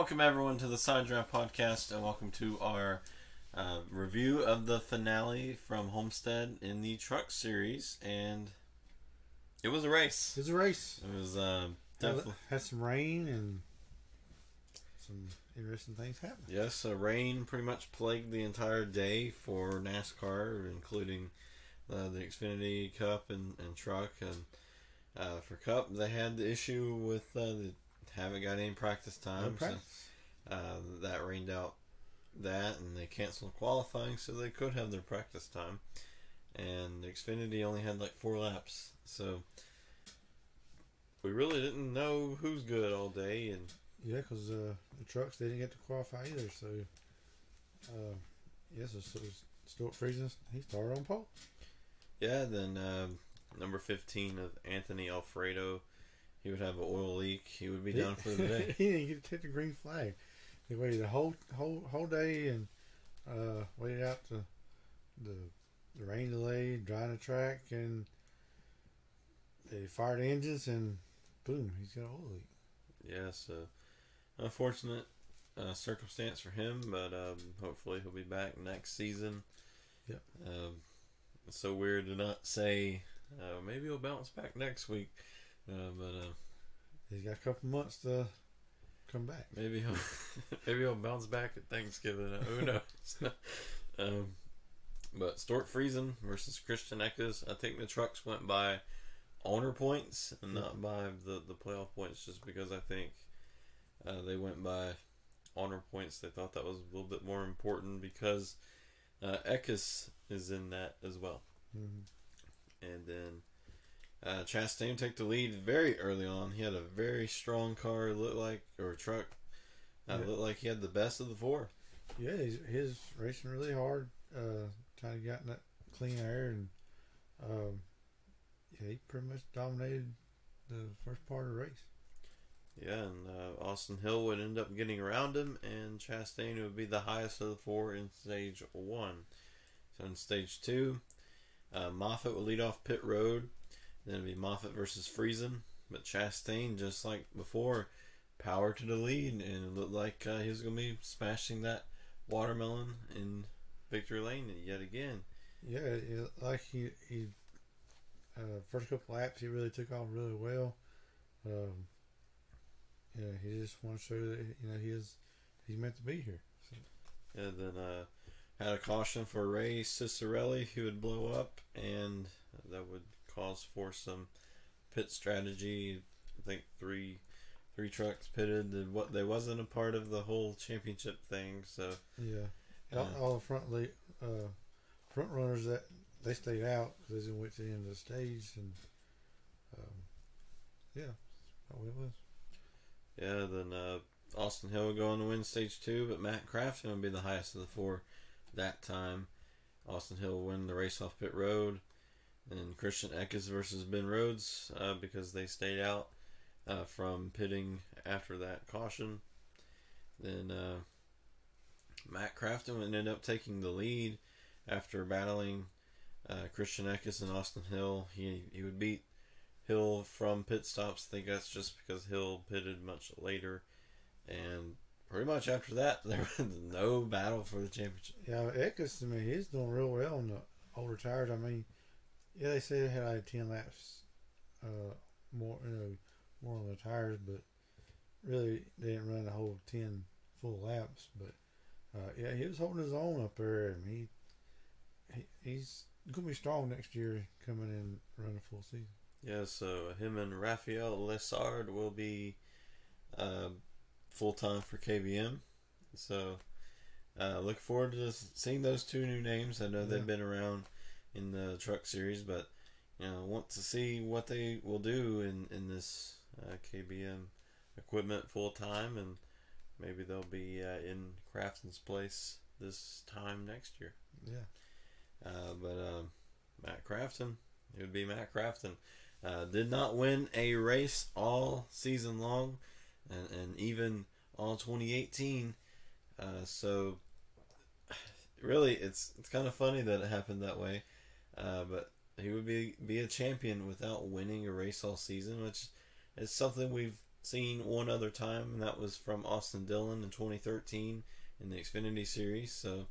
Welcome everyone to the Side Draft Podcast, and welcome to our review of the finale from Homestead in the Truck Series. And it was a race. It was definitely had some rain and some interesting things happened. Yes, rain pretty much plagued the entire day for NASCAR, including the Xfinity Cup and Truck. And for Cup, they had the issue with haven't got any practice time. No so that rained out that, and they canceled qualifying so they could have their practice time. And Xfinity only had like 4 laps, so we really didn't know who's good all day. And yeah, because the trucks, they didn't get to qualify either. So so Stuart Friesen, he started on pole. Yeah, then number 15 of Anthony Alfredo, he would have an oil leak. He would be done for the day. He didn't get to take the green flag. He waited the whole day and waited out the rain delay, drying the track, and they fired the engines, and boom, he's got an oil leak. Yeah, so unfortunate circumstance for him, but hopefully he'll be back next season. Yep. It's so weird to not say maybe he'll bounce back next week, but he's got a couple months to come back. Maybe he'll bounce back at Thanksgiving. Who knows? But Stuart Friesen versus Christian Eckes. I think the trucks went by owner points and not by the playoff points, just because I think they went by honor points. They thought that was a little bit more important because Eckes is in that as well. Mm-hmm. And then Chastain took the lead very early on. He had a very strong car, looked like looked like he had the best of the 4. Yeah, he's racing really hard, trying to get in that clean air, and he pretty much dominated the first part of the race. Yeah, and Austin Hill would end up getting around him, and Chastain would be the highest of the 4 in stage 1. So in stage 2, Moffitt would lead off pit road. Then it'd be Moffitt versus Friesen, but Chastain, just like before, power to the lead, and it looked like he was going to be smashing that watermelon in victory lane yet again. Yeah, like he first couple laps, he really took off really well. Yeah, he just wants to show that he's meant to be here. So. Yeah, then had a caution for Ray Cicerelli, who would blow up, and that would cause for some pit strategy. I think three trucks pitted. They wasn't a part of the whole championship thing. So yeah, all the front runners, that they stayed out because they didn't wait to the end of the stage, and yeah, that's what it was. Yeah, then Austin Hill would go on to win stage 2, but Matt Crafton would be the highest of the 4 that time. Austin Hill would win the race off pit road. And Christian Eckes versus Ben Rhodes, because they stayed out from pitting after that caution. Then Matt Crafton would end up taking the lead after battling Christian Eckes and Austin Hill. He would beat Hill from pit stops. I think that's just because Hill pitted much later. And pretty much after that, there was no battle for the championship. Yeah, Eckes, I mean, he's doing real well on the older tires. I mean, yeah, they say they had like 10 laps more on the tires, but really they didn't run the whole 10 full laps. But yeah, he was holding his own up there, and he's gonna be strong next year, coming in running a full season. Yeah, so him and Raphael Lessard will be full time for KBM. So look forward to seeing those 2 new names. I know they've been around in the truck series, but want to see what they will do in this KBM equipment full time, and maybe they'll be in Crafton's place this time next year. Yeah. But Matt Crafton, it would be Matt Crafton. Did not win a race all season long, and even all 2018. So really, it's kind of funny that it happened that way. But he would be a champion without winning a race all season, which is something we've seen one other time, and that was from Austin Dillon in 2013 in the Xfinity Series. So,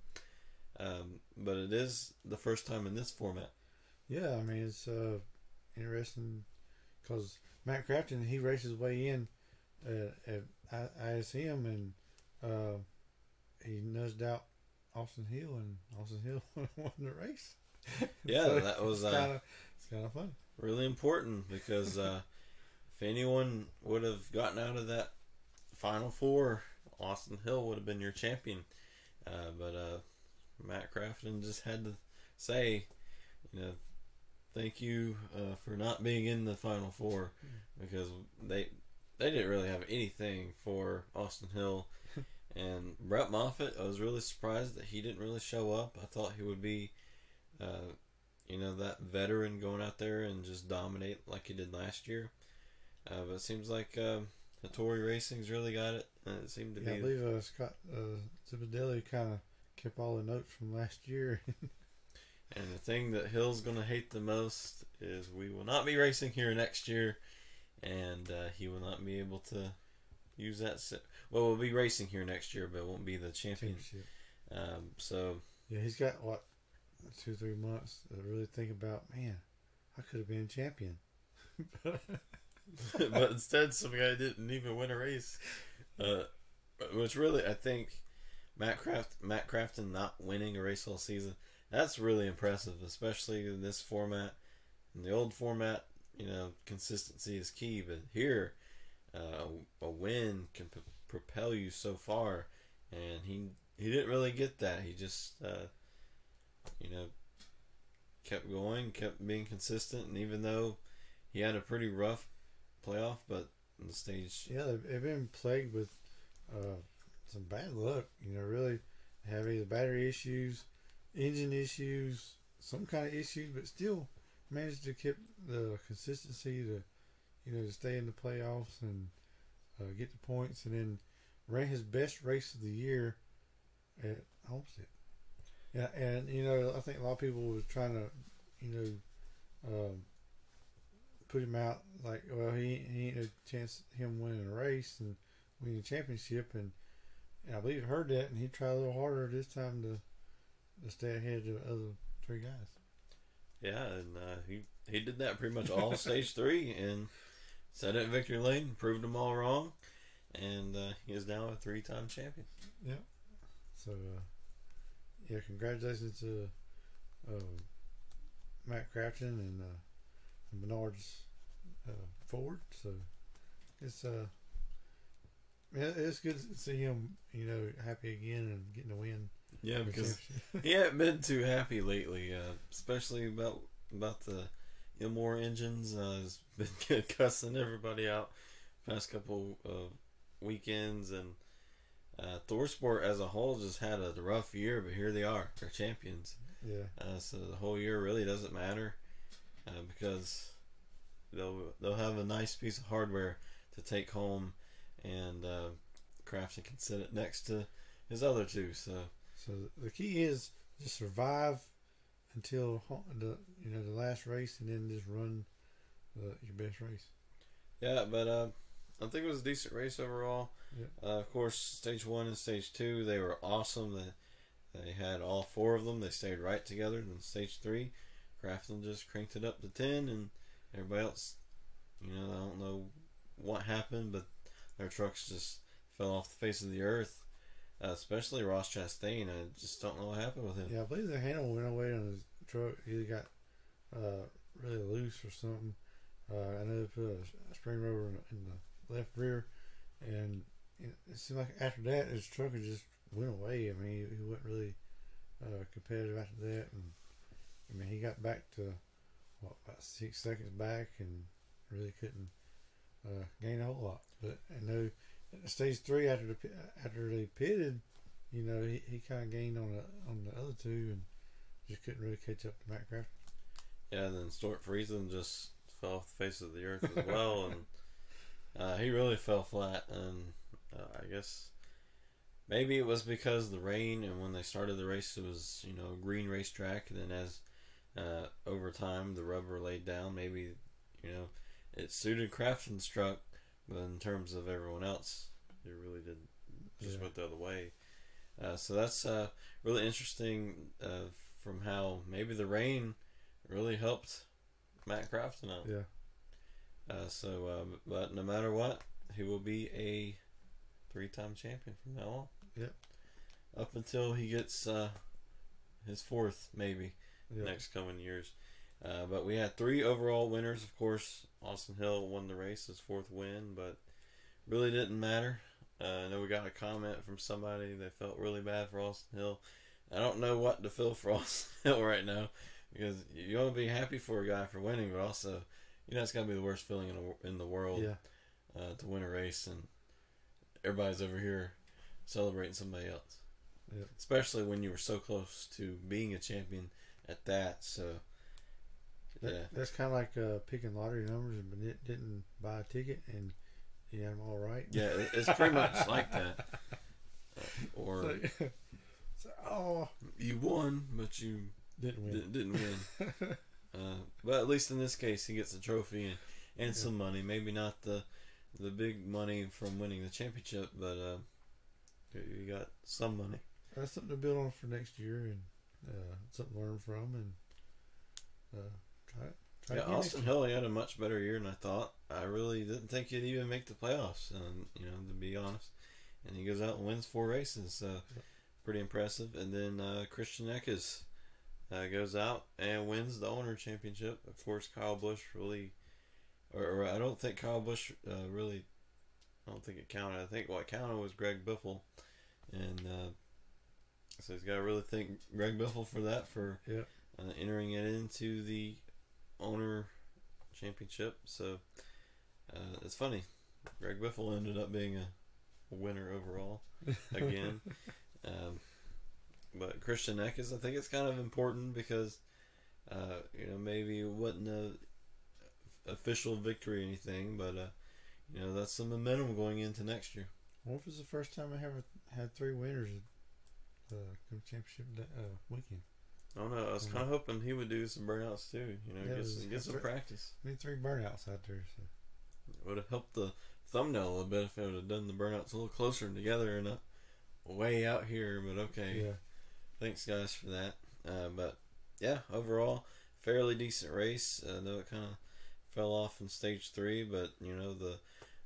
but it is the first time in this format. Yeah, I mean, it's interesting because Matt Crafton, he raced his way in at ISM, and he nudged out Austin Hill, and Austin Hill won the race. Yeah, So that was it's kind of fun. really important because if anyone would have gotten out of that Final Four, Austin Hill would have been your champion. But Matt Crafton just had to say, thank you for not being in the Final Four, because they didn't really have anything for Austin Hill. And Brett Moffitt, I was really surprised that he didn't really show up. I thought he would be, that veteran going out there and just dominate like he did last year. But it seems like Hattori Racing's really got it. And it seemed to be. I believe Scott Zipadelli kind of kept all the notes from last year. And the thing that Hill's going to hate the most is we will not be racing here next year, and he will not be able to use that. Well, we'll be racing here next year, but it won't be the championship. So yeah, he's got 2-3 months to really think about. Man, I could have been champion, but instead, some guy didn't even win a race. Which really, I think, Matt Crafton not winning a race all season. That's really impressive, especially in this format. In the old format, consistency is key, but here, a win can propel you so far, and he didn't really get that. He just, kept going, kept being consistent, and even though he had a pretty rough playoff, but in the stage... Yeah, they've been plagued with some bad luck, really have either battery issues, engine issues, some kind of issues, but still managed to keep the consistency to stay in the playoffs and get the points, and then ran his best race of the year at Homestead. Yeah, and I think a lot of people was trying to put him out like, well, he ain't no chance of him winning a race and winning a championship, and I believe he heard that, and he tried a little harder this time to stay ahead of the other 3 guys. Yeah, and he did that pretty much all stage 3 and set it in victory lane, proved them all wrong, and he is now a 3-time champion. Yeah. So, congratulations to Matt Crafton and Menard's Ford. So it's good to see him, happy again and getting a win. Yeah, because he hadn't been too happy lately, especially about the Ilmore engines. He's been cussing everybody out past couple of weekends, and ThorSport as a whole just had a rough year, but here they are, they're champions. Yeah. So the whole year really doesn't matter because they'll have a nice piece of hardware to take home, and Crafton can sit it next to his other 2. So the key is just survive until the last race, and then just run your best race. Yeah, but I think it was a decent race overall. Yeah. Of course, stage 1 and stage 2, they were awesome. They had all 4 of them. They stayed right together. And then stage 3, Crafton just cranked it up to 10, and everybody else, I don't know what happened, but their trucks just fell off the face of the earth. Especially Ross Chastain. I just don't know what happened with him. Yeah, I believe the handle went away on his truck. Either got really loose or something. I know they put a spring rubber in the left rear, and it seemed like after that his truck just went away. I mean, he wasn't really competitive after that, and he got back to about 6 seconds back, and really couldn't gain a whole lot. But I know at stage 3 after they pitted, he kind of gained on the other 2, and just couldn't really catch up to Matt Crafton. Yeah, and then Stuart Friesen just fell off the face of the earth as well, and he really fell flat. And I guess maybe it was because of the rain, and when they started the race, it was a green racetrack, and then as over time the rubber laid down, maybe it suited Crafton's truck But in terms of everyone else, it really did just went the other way. So that's really interesting from how maybe the rain really helped Matt Crafton out. Yeah. But no matter what, he will be a 3-time champion from now on. Yep. Up until he gets his 4th, maybe, Yep. next coming years. But we had 3 overall winners, of course. Austin Hill won the race, his 4th win, but really didn't matter. I know we got a comment from somebody that felt really bad for Austin Hill. I don't know what to feel for Austin Hill right now, because you want to be happy for a guy for winning, but also, it's got to be the worst feeling in the world to win a race, and everybody's over here celebrating somebody else. Yep. Especially when you were so close to being a champion at that. So, that's kind of like picking lottery numbers, but didn't buy a ticket and you had them all right. Yeah, it's pretty much like that. Or you won, but you didn't win. But at least in this case, he gets a trophy and some money. Maybe not the big money from winning the championship, but you got some money. That's something to build on for next year, and something to learn from, and try it. Austin Hill, he had a much better year than I thought. I really didn't think he'd even make the playoffs, to be honest. And he goes out and wins 4 races, so pretty impressive. And then Christian Eckes goes out and wins the owner championship. Of course, Kyle Busch really, or I don't think Kyle Busch really, I don't think it counted. I think what counted was Greg Biffle, and so he's got to really thank Greg Biffle for that, for entering it into the owner championship. So it's funny, Greg Biffle ended up being a winner overall again. But Christian Eckes, I think it's kind of important because maybe it wasn't a official victory or anything, but that's some momentum going into next year. What if it's the first time I ever had 3 winners at the championship weekend? I don't know. I was kind of hoping he would do some burnouts too. Get some practice. I need 3 burnouts out there. So it would have helped the thumbnail a little bit if I would have done the burnouts a little closer together and not way out here. But okay. Yeah. Thanks, guys, for that. But yeah, overall, fairly decent race. I know it kind of fell off in stage 3, but the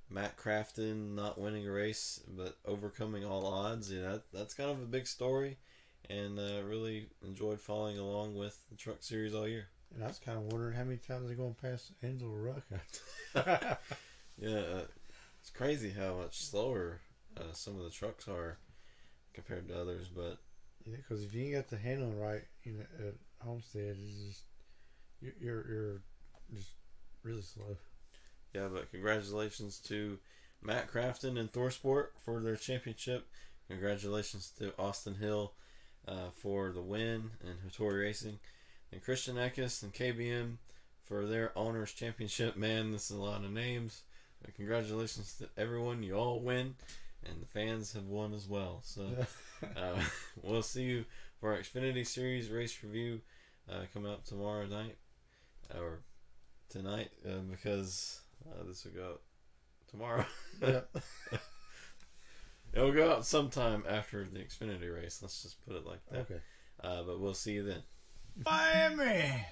Matt Crafton not winning a race but overcoming all odds. That's kind of a big story. And really enjoyed following along with the Truck Series all year. And I was kind of wondering how many times they're going to pass Angel Ruck. It's crazy how much slower some of the trucks are compared to others. But because if you ain't got the handling right, at Homestead, it's just you're just really slow. Yeah, but congratulations to Matt Crafton and ThorSport for their championship. Congratulations to Austin Hill for the win and Hattori Racing, and Christian Eckes and KBM for their owners championship. Man, this is a lot of names, but congratulations to everyone. You all win, and the fans have won as well. So we'll see you for our Xfinity Series race review coming up tomorrow night or tonight, because this will go out tomorrow. It'll go out sometime after the Xfinity race. Let's just put it like that. Okay. But we'll see you then. Miami!